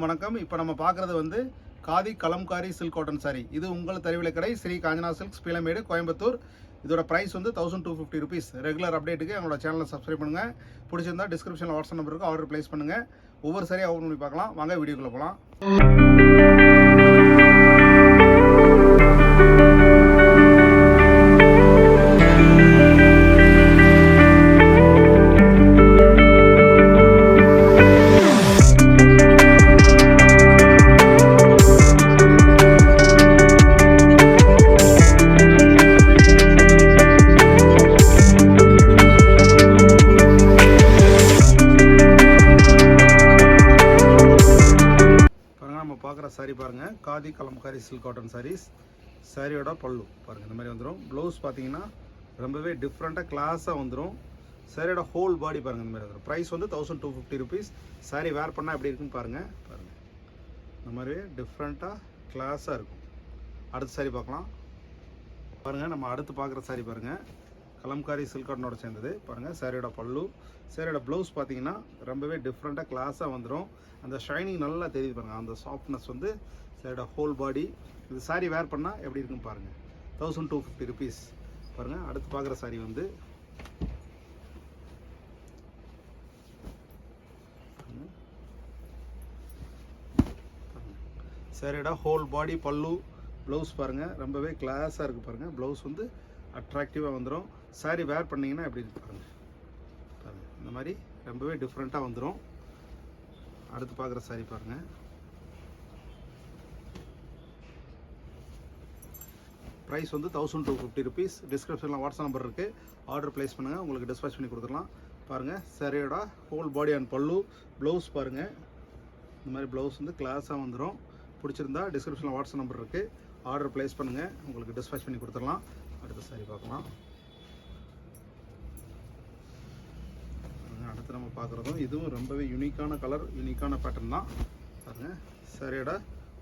வணக்கம். இப்போ நம்ம பார்க்குறது வந்து khadi Kalamkari silk cotton sorry. இது உங்கள் தறிவிலை கடை ஸ்ரீ காஞ்சனா சில்க்ஸ், பீளமேடு, கோயம்புத்தூர். இதோட ப்ரைஸ் வந்து 1250 ருபீஸ். ரெகுலர் அப்டேட்டுக்கு எங்களோட சேனலை சப்ஸ்கிரைப் பண்ணுங்கள். பிடிச்சிருந்தா டிஸ்கிரிப்ஷனில் வாட்ஸ்அப் நம்பருக்கு ஆர்டர் ப்ளேஸ் பண்ணுங்கள். ஒவ்வொரு சாரியாக ஓப்பன் பண்ணி பார்க்கலாம். வாங்க வீடியோக்குள்ளே போகலாம். பார்க்குற சாரி பாருங்கள், காதி கலம்காரி சில்க் காட்டன் சாரீஸ். சாரியோட பல்லு பாருங்கள், இந்த மாதிரி வந்துடும். ப்ளவுஸ் பார்த்தீங்கன்னா ரொம்பவே டிஃப்ரெண்ட்டாக கிளாஸாக வந்துடும். சாரியோட ஹோல் பாடி பாருங்கள், இந்த மாதிரி வந்துடும். ப்ரைஸ் வந்து 1250 ருபீஸ். சாரி வேர் பண்ணால் எப்படி இருக்குன்னு பாருங்கள். இந்த மாதிரி டிஃப்ரெண்ட்டாக கிளாஸாக இருக்கும். அடுத்த சாரி பார்க்கலாம் பாருங்கள். நம்ம அடுத்து பார்க்குற சாரி பாருங்கள், கலம்காரி சில்க் காட்டனோட சேர்ந்தது பாருங்கள். சாரியோட பல்லு, சாரியோட ப்ளவுஸ் பார்த்தீங்கன்னா ரொம்பவே டிஃப்ரெண்ட்டாக கிளாஸாக வந்துடும். அந்த ஷைனிங் நல்லா தெரியுது பாருங்கள். அந்த சாஃப்ட்னஸ் வந்து சாரியோட ஹோல் பாடி. இது சாரி வேர் பண்ணால் எப்படி இருக்குன்னு பாருங்கள். 1250 ருபீஸ் பாருங்கள். அடுத்து பார்க்குற சாரி வந்து சாரியோட ஹோல் பாடி, பல்லு, ப்ளவுஸ் பாருங்கள் ரொம்பவே கிளாஸாக இருக்குது பாருங்கள். ப்ளவுஸ் வந்து அட்ராக்டிவாக வந்துடும். சாரி வேர் பண்ணிங்கன்னா எப்படி இருக்கு பாருங்கள். இந்த மாதிரி ரொம்பவே டிஃப்ரெண்ட்டாக வந்துடும். அடுத்து பார்க்குற சாரி பாருங்கள். ப்ரைஸ் வந்து 1250 ருபீஸ். டிஸ்கிரிப்ஷனில் வாட்ஸ்அப் நம்பர் இருக்குது. ஆர்டர் ப்ளேஸ் பண்ணுங்கள், உங்களுக்கு டிஸ்பேச் பண்ணி கொடுத்துடலாம். பாருங்கள், சாரியோட ஹோல் பாடி அண்ட் பல்லு, ப்ளவுஸ் பாருங்கள். இந்த மாதிரி ப்ளவுஸ் வந்து கிளாஸாக வந்துடும். பிடிச்சிருந்தா டிஸ்கிரிப்ஷனில் வாட்ஸ்அப் நம்பர் இருக்குது. ஆர்டர் ப்ளேஸ் பண்ணுங்கள், உங்களுக்கு டிஸ்பேச் பண்ணி கொடுத்துடலாம். அடுத்த சாரி பார்க்கலாம். அடுத்து நம்ம பார்க்குறதும் இதுவும் ரொம்பவே யூனிக்கான கலர், யூனிக்கான பேட்டர்ன் தான் பாருங்கள். சாரியோட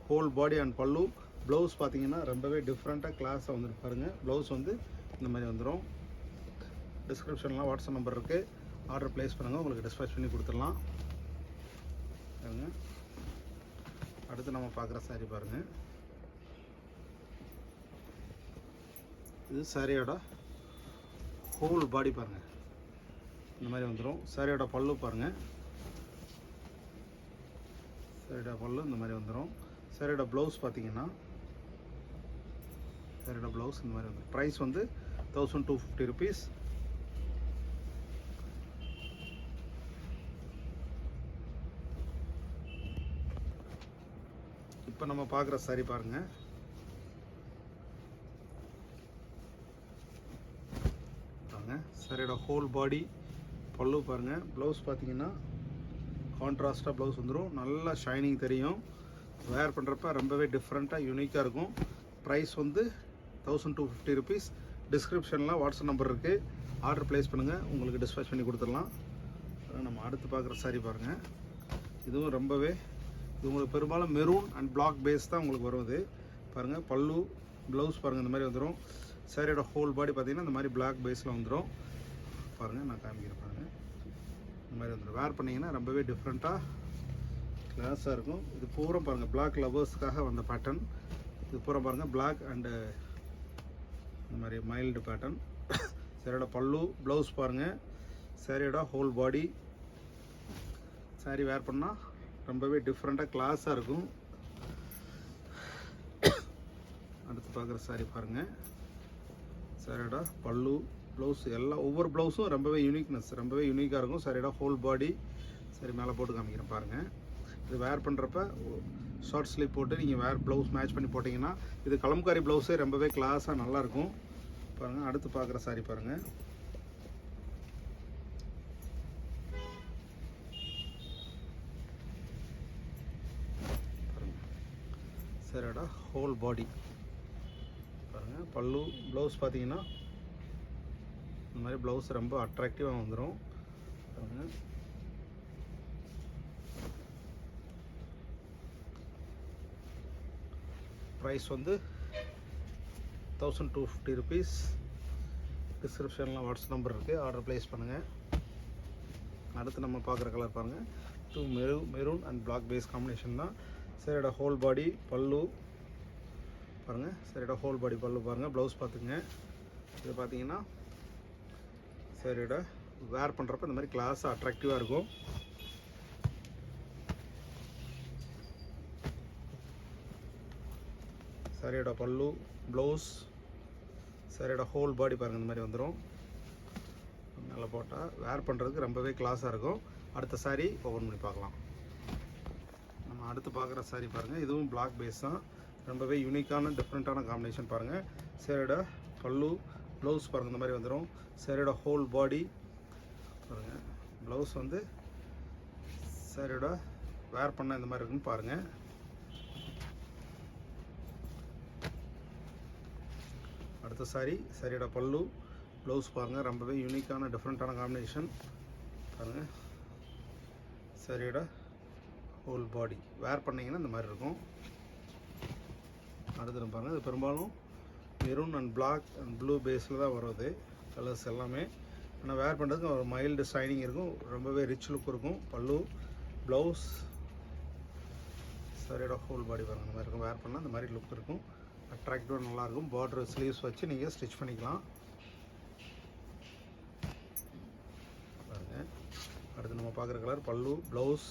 ஹோல் பாடி அண்ட் பல்லு, ப்ளவுஸ் பார்த்தீங்கன்னா ரொம்பவே டிஃப்ரெண்ட்டாக கிளாஸாக வந்துடும் பாருங்கள். ப்ளவுஸ் வந்து இந்த மாதிரி வந்துடும். டிஸ்கிரிப்ஷனில் வாட்ஸ்அப் நம்பர் இருக்குது. ஆர்டர் ப்ளேஸ் பண்ணுங்கள், உங்களுக்கு டிஸ்பேச் பண்ணி கொடுத்துடலாம். பாருங்க, அடுத்து நம்ம பார்க்குற சாரி பாருங்கள். இது சாரியோட ஹோல் பாடி பாருங்கள், இந்த மாதிரி வந்துடும். சாரியோட பல்லு பாருங்கள். சாரியோட பல்லு இந்த மாதிரி வந்துடும். சாரியோட ப்ளவுஸ் பார்த்தீங்கன்னா சாரியோட ப்ளவுஸ் இந்த மாதிரி வந்துடும். ப்ரைஸ் வந்து 1250 ருபீஸ். இப்போ நம்ம பார்க்குற சாரி பாருங்கள். சாரியோட ஹோல் பாடி, பல்லு பாருங்கள். ப்ளவுஸ் பார்த்தீங்கன்னா கான்ட்ராஸ்டாக ப்ளவுஸ் வந்துடும். நல்லா ஷைனிங் தெரியும். வேர் பண்ணுறப்ப ரொம்பவே டிஃப்ரெண்ட்டாக யூனிக்காக இருக்கும். ப்ரைஸ் வந்து 1250 ருபீஸ். டிஸ்கிரிப்ஷனில் வாட்ஸ்அப் நம்பர் இருக்குது. ஆர்டர் ப்ளேஸ் பண்ணுங்கள், உங்களுக்கு டிஸ்பேச் பண்ணி கொடுத்துடலாம். நம்ம அடுத்து பார்க்குற சாரி பாருங்கள். இதுவும் ரொம்பவே, இது உங்களுக்கு பெரும்பாலும் மெரூன் அண்ட் பிளாக் பேஸ் தான் உங்களுக்கு வருவது பாருங்கள். பல்லு, ப்ளவுஸ் பாருங்கள், இந்த மாதிரி வந்துடும். சாரியோட ஹோல் பாடி பார்த்தீங்கன்னா இந்த மாதிரி பிளாக் பேஸில் வந்துடும் பாருங்கள். நான் காமிக்கிறேன் பாருங்கள். இந்த மாதிரி வந்துடும். வேர் பண்ணிங்கன்னா ரொம்பவே டிஃப்ரெண்ட்டாக கிளாஸாக இருக்கும். இது பூரா பாருங்கள், பிளாக் லவர்ஸ்க்காக வந்த பேட்டர்ன். இது பூரா பாருங்கள், பிளாக் அண்டு இந்த மாதிரி மைல்டு பேட்டர்ன். சாரியோட பல்லு, ப்ளவுஸ் பாருங்கள். சாரியோட ஹோல் பாடி. சாரி வேர் பண்ணால் ரொம்பவே டிஃப்ரெண்ட்டாக கிளாஸாக இருக்கும். அடுத்து பார்க்குற சாரி பாருங்கள். சாரியோட பல்லு, ப்ளவுஸ் எல்லாம் ஒவ்வொரு ப்ளவுஸும் ரொம்பவே யூனிக்னஸ், ரொம்பவே யூனிக்காக இருக்கும். சாரியோட ஹோல் பாடி. சரி, மேலே போட்டு காமிக்கிறேன் பாருங்கள். இது வேர் பண்ணுறப்ப ஷார்ட் ஸ்லீவ் போட்டு நீங்கள் வேர் ப்ளவுஸ் மேட்ச் பண்ணி போட்டிங்கன்னா இது கலம்காரி ப்ளவுஸே ரொம்பவே கிளாஸாக நல்லாயிருக்கும் பாருங்கள். அடுத்து பார்க்குற சாரி பாருங்கள். சாரியோட ஹோல் பாடி பாருங்கள். பல்லு, ப்ளவுஸ் பார்த்தீங்கன்னா இந்த மாதிரி ப்ளவுஸ் ரொம்ப அட்ராக்டிவாக வந்துடும் பாருங்கள். ப்ரைஸ் வந்து 1250 ருபீஸ். டிஸ்கிரிப்ஷனில் வாட்ஸ்அப் நம்பர் இருக்குது. ஆர்டர் ப்ளேஸ் பண்ணுங்கள். அடுத்து நம்ம பார்க்குற கலர் பாருங்கள். Two maroon and black base combination தான். சரியோட ஹோல் பாடி பல்லு பாருங்கள். சரியோட ஹோல் பாடி பல்லு பாருங்கள். ப்ளவுஸ் பார்த்துங்க. இது பார்த்தீங்கன்னா சரியோட வேர் பண்ணுறப்ப இந்த மாதிரி கிளாஸாக அட்ராக்டிவாக இருக்கும். சரியோட பல்லு ப்ளவுஸ் சரியோட ஹோல் பாடி பாருங்கள் இந்த மாதிரி வந்துடும். மேலே போட்டால் வேர் பண்ணுறதுக்கு ரொம்பவே கிளாஸாக இருக்கும். அடுத்த சாரீ ஓப்பன் பண்ணி பார்க்கலாம். நம்ம அடுத்து பார்க்குற சாரீ பாருங்கள். இதுவும் பிளாக் பேஸ் தான். ரொம்பவே யூனிக்கான டிஃப்ரெண்ட்டான காம்பினேஷன் பாருங்கள். சரியோட பல்லு ப்ளவுஸ் பாருங்கள் இந்த மாதிரி வந்துடும். சரியோட ஹோல் பாடி பாருங்கள். ப்ளவுஸ் வந்து சரியோட வேர் பண்ண இந்த மாதிரி இருக்குன்னு பாருங்கள். அடுத்த சாரீ சரியோட பல்லு ப்ளவுஸ் பாருங்கள். ரொம்பவே யூனிக்கான டிஃப்ரெண்ட்டான காம்பினேஷன் பாருங்கள். சரியோட ஹோல் பாடி வேர் பண்ணிங்கன்னா இந்த மாதிரி இருக்கும். அடுத்து பாருங்கள். இது பெரும்பாலும் maroon and black and blue பேஸில் தான் வருது கலர்ஸ் எல்லாமே. ஆனால் வேர் பண்ணுறதுக்கு ஒரு மைல்டு ஷைனிங் இருக்கும். ரொம்பவே ரிச் லுக் இருக்கும். பல்லு ப்ளவுஸ் சரியோட ஹோல் பாடி பாருங்கள் இந்த மாதிரி இருக்கும். வேர் பண்ணால் இந்த மாதிரி லுக் இருக்கும். அட்ராக்டிவாக நல்லாயிருக்கும். பார்டர் ஸ்லீவ்ஸ் வச்சு நீங்கள் ஸ்டிச் பண்ணிக்கலாம் பாருங்கள். அடுத்து நம்ம பார்க்குற கலர் பல்லு ப்ளவுஸ்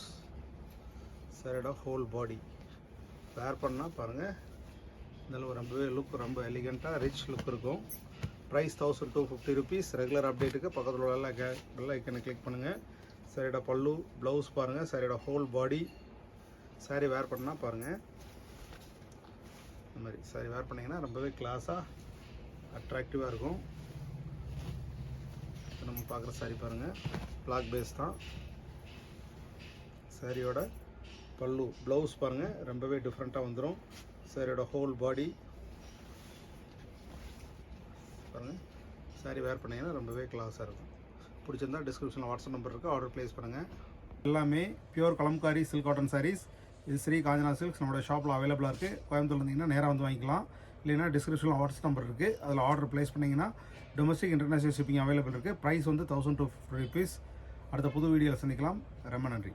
சரியோட ஹோல் பாடி வேர் பண்ணால் பாருங்கள் இதில் ரொம்பவே லுக் ரொம்ப எலிகண்ட்டாக ரிச் லுக் இருக்கும். Price 1250 rupees. ரெகுலர் அப்டேட்டுக்கு பக்கத்தில் உள்ள பெல் ஐக்கனை கிளிக் பண்ணுங்கள். சரியோட பல்லு ப்ளவுஸ் பாருங்கள். சரியோட ஹோல் பாடி சாரீ வேர் பண்ணால் பாருங்கள் இந்த மாதிரி சாரீ வேர் பண்ணிங்கன்னா ரொம்பவே கிளாஸாக அட்ராக்டிவாக இருக்கும். நம்ம பார்க்குற சாரீ பாருங்கள். பிளாக் பேஸ் தான். சாரியோட பல்லு ப்ளவுஸ் பாருங்கள் ரொம்பவே டிஃப்ரெண்ட்டாக வந்துடும். சாரியோட ஹோல் பாடி பாருங்கள். சாரீ வேர் பண்ணிங்கன்னா ரொம்பவே கிளாஸாக இருக்கும். பிடிச்சிருந்தா டிஸ்கிரிப்ஷனில் வாட்ஸ்அப் நம்பர் இருக்குது. ஆர்டர் ப்ளேஸ் பண்ணுங்கள். எல்லாமே pure Kalamkari silk cotton sarees. இது ஸ்ரீ காஞ்சனா சில்க்ஸ் நம்மளோட ஷாப்பில் அவைலபிளாக இருக்குது. கோயம்புத்தூர் இருந்தீங்கன்னா நேராக வந்து வாங்கிக்கலாம். இல்லைன்னா டிஸ்கிரிப்ஷனில் வாட்ஸ்அப் நம்பர் இருக்குது. அதில் ஆர்டர் ப்ளேஸ் பண்ணிங்கன்னா டொமஸ்டிக் இன்டர்நேஷனல் ஷிப்பிங் அவைலபிள் இருக்குது. ப்ரைஸ் வந்து 1250 rupees. அடுத்த புது வீடியோவில் சந்திக்கலாம். ரொம்ப நன்றி.